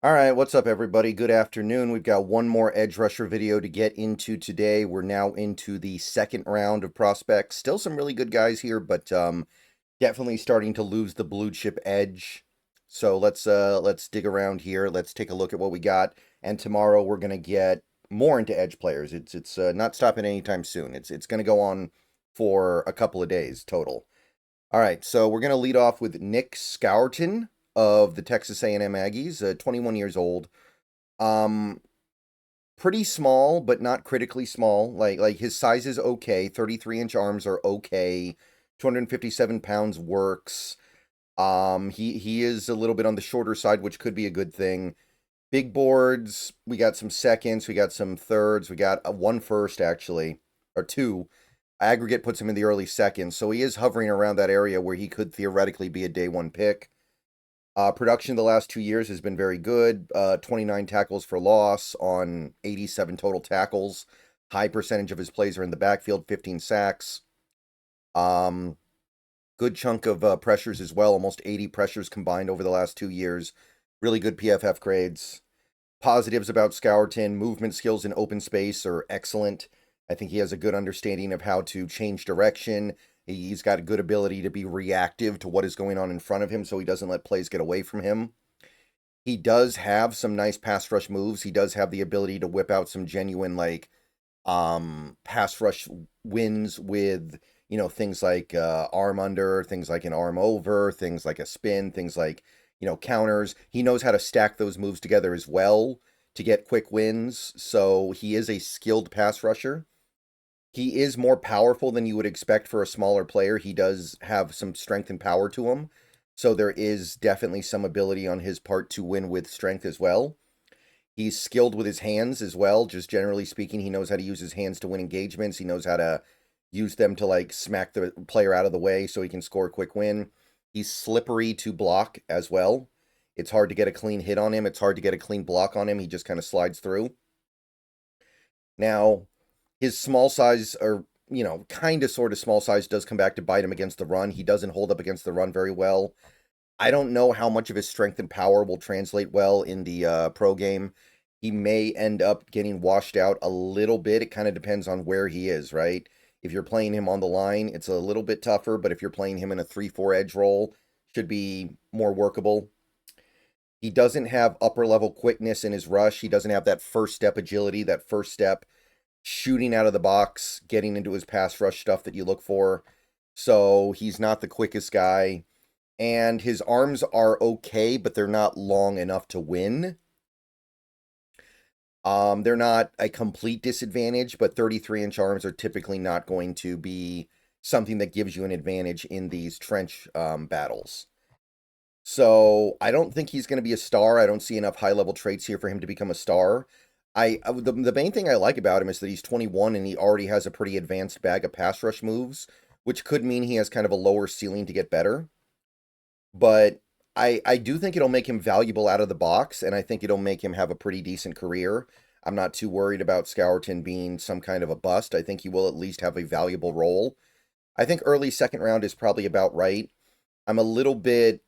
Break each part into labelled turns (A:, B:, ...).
A: All right, what's up, everybody? Good afternoon. We've got one more edge rusher video to get into today. We're now into the second round of prospects. Still some really good guys here, but definitely starting to lose the blue chip edge. So let's dig around here. Let's take a look at what we got. And tomorrow we're gonna get more into edge players. It's not stopping anytime soon. It's gonna go on for a couple of days total. All right, so we're going to lead off with Nic Scourton of the Texas A&M Aggies, 21 years old. Um, Pretty small, but not critically small. Like his size is okay. 33-inch arms are okay. 257 pounds works. He is a little bit on the shorter side, which could be a good thing. Big boards, we got some seconds, we got some thirds, we got one first actually, or two. Aggregate puts him in the early seconds, so he is hovering around that area where he could theoretically be a day one pick. Production the last 2 years has been very good. 29 tackles for loss on 87 total tackles. High percentage of his plays are in the backfield, 15 sacks. Um, Good chunk of pressures as well, almost 80 pressures combined over the last 2 years. Really good PFF grades. Positives about Scourton: movement skills in open space are excellent. I think he has a good understanding of how to change direction. He's got a good ability to be reactive to what is going on in front of him so he doesn't let plays get away from him. He does have some nice pass rush moves. He does have the ability to whip out some genuine pass rush wins with, things like arm under, things like an arm over, things like a spin, things like, counters. He knows how to stack those moves together as well to get quick wins. So he is a skilled pass rusher. He is more powerful than you would expect for a smaller player. He does have some strength and power to him. So there is definitely some ability on his part to win with strength as well. He's skilled with his hands as well. Just generally speaking, he knows how to use his hands to win engagements. He knows how to use them to smack the player out of the way so he can score a quick win. He's slippery to block as well. It's hard to get a clean hit on him. It's hard to get a clean block on him. He just kind of slides through. Now, his small size, or kind of sort of small size, does come back to bite him against the run. He doesn't hold up against the run very well. I don't know how much of his strength and power will translate well in the pro game. He may end up getting washed out a little bit. It kind of depends on where he is, right? If you're playing him on the line, it's a little bit tougher, but if you're playing him in a 3-4 edge role, should be more workable. He doesn't have upper level quickness in his rush. He doesn't have that first step agility, that first step shooting out of the box, getting into his pass rush stuff that you look for. So he's not the quickest guy. And his arms are okay, but they're not long enough to win. They're not a complete disadvantage, but 33-inch arms are typically not going to be something that gives you an advantage in these trench battles. So I don't think he's going to be a star. I don't see enough high-level traits here for him to become a star. The main thing I like about him is that he's 21 and he already has a pretty advanced bag of pass rush moves, which could mean he has kind of a lower ceiling to get better. But I do think it'll make him valuable out of the box, and I think it'll make him have a pretty decent career. I'm not too worried about Scourton being some kind of a bust. I think he will at least have a valuable role. I think early second round is probably about right. I'm a little bit,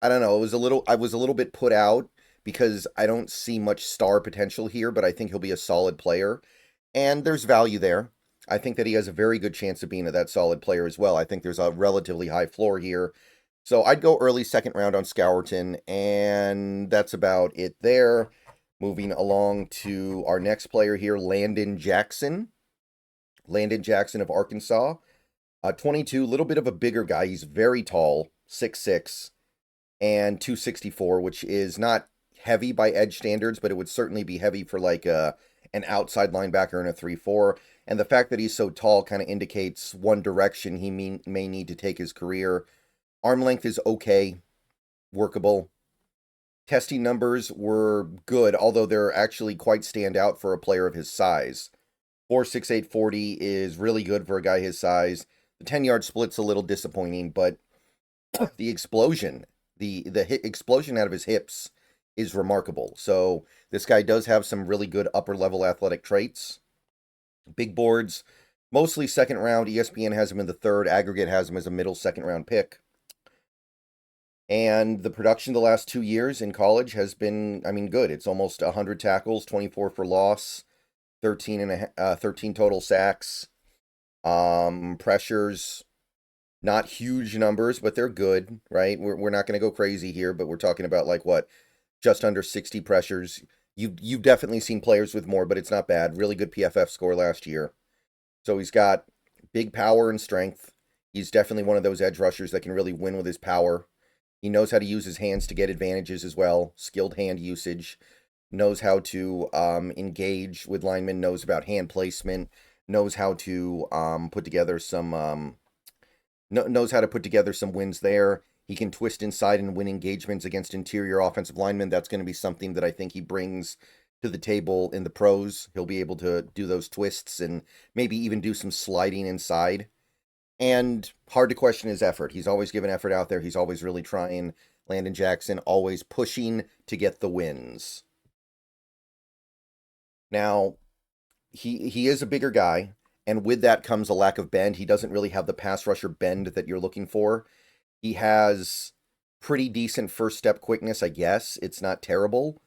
A: I don't know, I was a little bit put out because I don't see much star potential here, but I think he'll be a solid player. And there's value there. I think that he has a very good chance of being that solid player as well. I think there's a relatively high floor here. So I'd go early second round on Scourton, and that's about it there. Moving along to our next player here, Landon Jackson. Landon Jackson of Arkansas. 22, little bit of a bigger guy. He's very tall, 6'6", and 264, which is not heavy by edge standards, but it would certainly be heavy for an outside linebacker in a 3-4. And the fact that he's so tall kind of indicates one direction he may need to take his career. Arm length is okay, workable. Testing numbers were good, although they're actually quite stand out for a player of his size. 4.68 40 is really good for a guy his size. The 10-yard split's a little disappointing, but the explosion, the hit explosion out of his hips is remarkable. So this guy does have some really good upper level athletic traits. Big boards, mostly second round. ESPN has him in the third. Aggregate has him as a middle second round pick. And the production the last 2 years in college has been, I mean, good. It's almost 100 tackles, 24 for loss, 13 total sacks, pressures, not huge numbers, but they're good, right? We're not going to go crazy here, but we're talking about like what, just under 60 pressures. You've definitely seen players with more, but it's not bad. Really good PFF score last year. So he's got big power and strength. He's definitely one of those edge rushers that can really win with his power. He knows how to use his hands to get advantages as well. Skilled hand usage. Knows how to engage with linemen. Knows about hand placement. Knows how to put together some knows how to put together some wins there. He can twist inside and win engagements against interior offensive linemen. That's going to be something that I think he brings to the table in the pros. He'll be able to do those twists and maybe even do some sliding inside. And hard to question his effort. He's always given effort out there. He's always really trying. Landon Jackson always pushing to get the wins. Now, he is a bigger guy, and with that comes a lack of bend. He doesn't really have the pass rusher bend that you're looking for. He has pretty decent first step quickness, I guess. It's not terrible,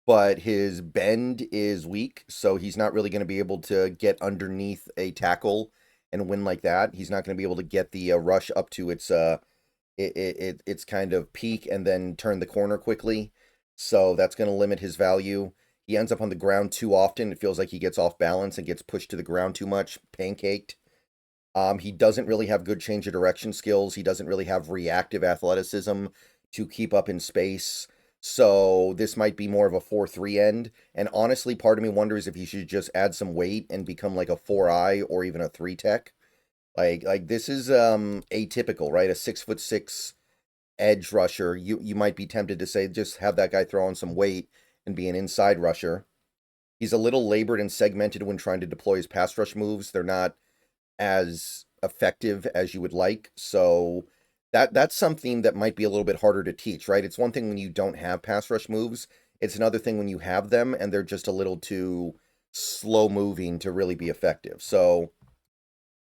A: but his bend is weak, so he's not really going to be able to get underneath a tackle and win like that. He's not going to be able to get the rush up to its kind of peak and then turn the corner quickly. So that's going to limit his value. He ends up on the ground too often. It feels like he gets off balance and gets pushed to the ground too much, pancaked. He doesn't really have good change of direction skills. He doesn't really have reactive athleticism to keep up in space. So this might be more of a 4-3 end. And honestly, part of me wonders if he should just add some weight and become like a 4-eye or even a 3-tech. Like this is atypical, right? A 6'6" edge rusher. You might be tempted to say just have that guy throw on some weight and be an inside rusher. He's a little labored and segmented when trying to deploy his pass rush moves. They're not as effective as you would like. So that's something that might be a little bit harder to teach, right? It's one thing when you don't have pass rush moves. It's another thing when you have them and they're just a little too slow moving to really be effective. So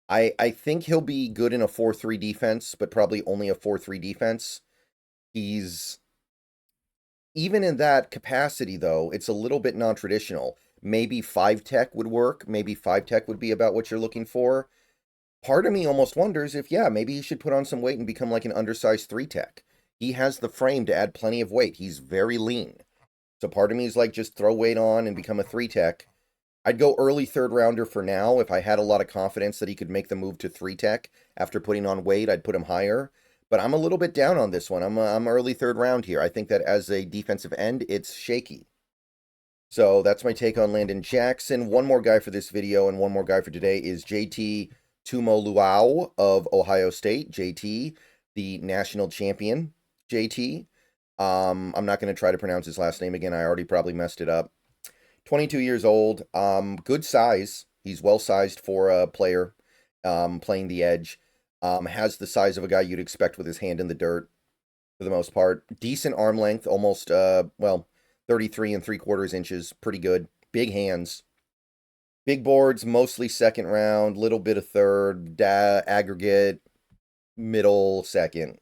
A: I think he'll be good in a 4-3 defense, but probably only a 4-3 defense. He's even in that capacity, though, it's a little bit non-traditional. Maybe 5-tech would work. Maybe 5-tech would be about what you're looking for. Part of me almost wonders if, yeah, maybe he should put on some weight and become like an undersized 3-tech. He has the frame to add plenty of weight. He's very lean. So part of me is like, just throw weight on and become a 3-tech. I'd go early third rounder for now. If I had a lot of confidence that he could make the move to 3-tech after putting on weight, I'd put him higher. But I'm a little bit down on this one. I'm early third round here. I think that as a defensive end, it's shaky. So that's my take on Landon Jackson. One more guy for this video and one more guy for today is JT Tuimoloau of Ohio State. JT, the national champion. JT. I'm not going to try to pronounce his last name again. I already probably messed it up. 22 years old. Good size. He's well sized for a player playing the edge. Has the size of a guy you'd expect with his hand in the dirt for the most part. Decent arm length, almost 33 3/4 inches. Pretty good. Big hands. Big boards, mostly second round, little bit of third, aggregate, middle, second.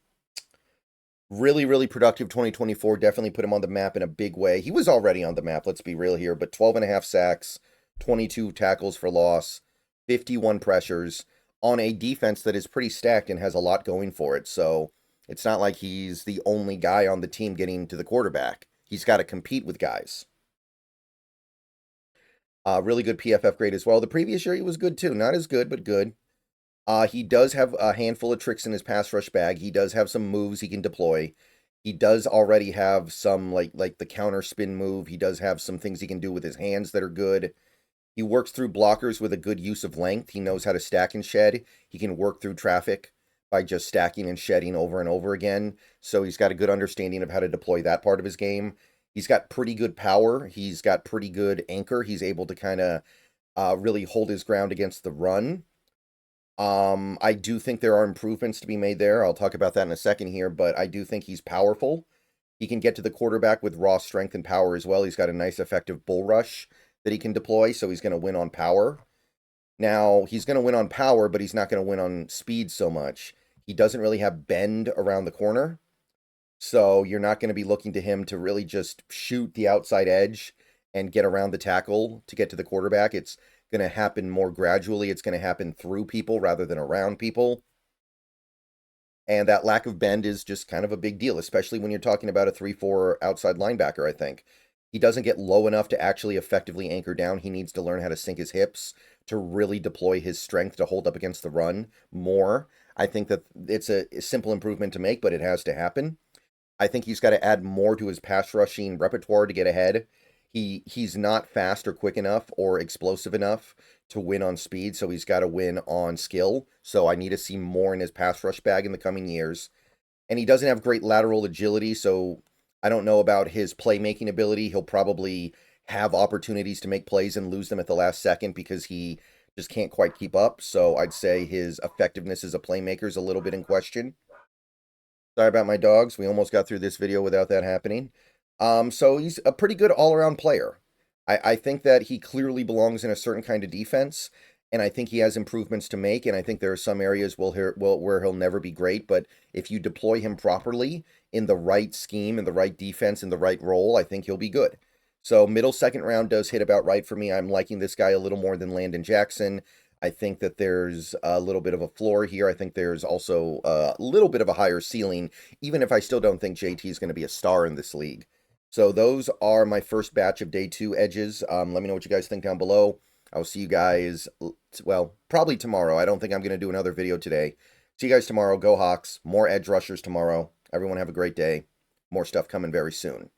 A: Really, really productive 2024. Definitely put him on the map in a big way. He was already on the map, let's be real here, but 12.5 sacks, 22 tackles for loss, 51 pressures on a defense that is pretty stacked and has a lot going for it. So it's not like he's the only guy on the team getting to the quarterback. He's got to compete with guys. Really good PFF grade as well. The previous year he was good too. Not as good, but good. He does have a handful of tricks in his pass rush bag. He does have some moves he can deploy. He does already have some like the counter spin move. He does have some things he can do with his hands that are good. He works through blockers with a good use of length. He knows how to stack and shed. He can work through traffic by just stacking and shedding over and over again. So he's got a good understanding of how to deploy that part of his game. He's got pretty good power. He's got pretty good anchor. He's able to kind of really hold his ground against the run. I do think there are improvements to be made there. I'll talk about that in a second here, but I do think he's powerful. He can get to the quarterback with raw strength and power as well. He's got a nice effective bull rush that he can deploy, so he's going to win on power. Now, he's going to win on power, but he's not going to win on speed so much. He doesn't really have bend around the corner. So you're not going to be looking to him to really just shoot the outside edge and get around the tackle to get to the quarterback. It's going to happen more gradually. It's going to happen through people rather than around people. And that lack of bend is just kind of a big deal, especially when you're talking about a 3-4 outside linebacker, I think. He doesn't get low enough to actually effectively anchor down. He needs to learn how to sink his hips to really deploy his strength to hold up against the run more. I think that it's a simple improvement to make, but it has to happen. I think he's got to add more to his pass rushing repertoire to get ahead. He's not fast or quick enough or explosive enough to win on speed, so he's got to win on skill. So I need to see more in his pass rush bag in the coming years. And he doesn't have great lateral agility, so I don't know about his playmaking ability. He'll probably have opportunities to make plays and lose them at the last second because he just can't quite keep up. So I'd say his effectiveness as a playmaker is a little bit in question. Sorry about my dogs. We almost got through this video without that happening. So he's a pretty good all-around player. I think that he clearly belongs in a certain kind of defense, and I think he has improvements to make, and I think there are some areas where he'll never be great, but if you deploy him properly in the right scheme, in the right defense, in the right role, I think he'll be good. So middle second round does hit about right for me. I'm liking this guy a little more than Landon Jackson. I think that there's a little bit of a floor here. I think there's also a little bit of a higher ceiling, even if I still don't think JT is going to be a star in this league. So those are my first batch of day 2 edges. Let me know what you guys think down below. I'll see you guys, well, probably tomorrow. I don't think I'm going to do another video today. See you guys tomorrow. Go Hawks. More edge rushers tomorrow. Everyone have a great day. More stuff coming very soon.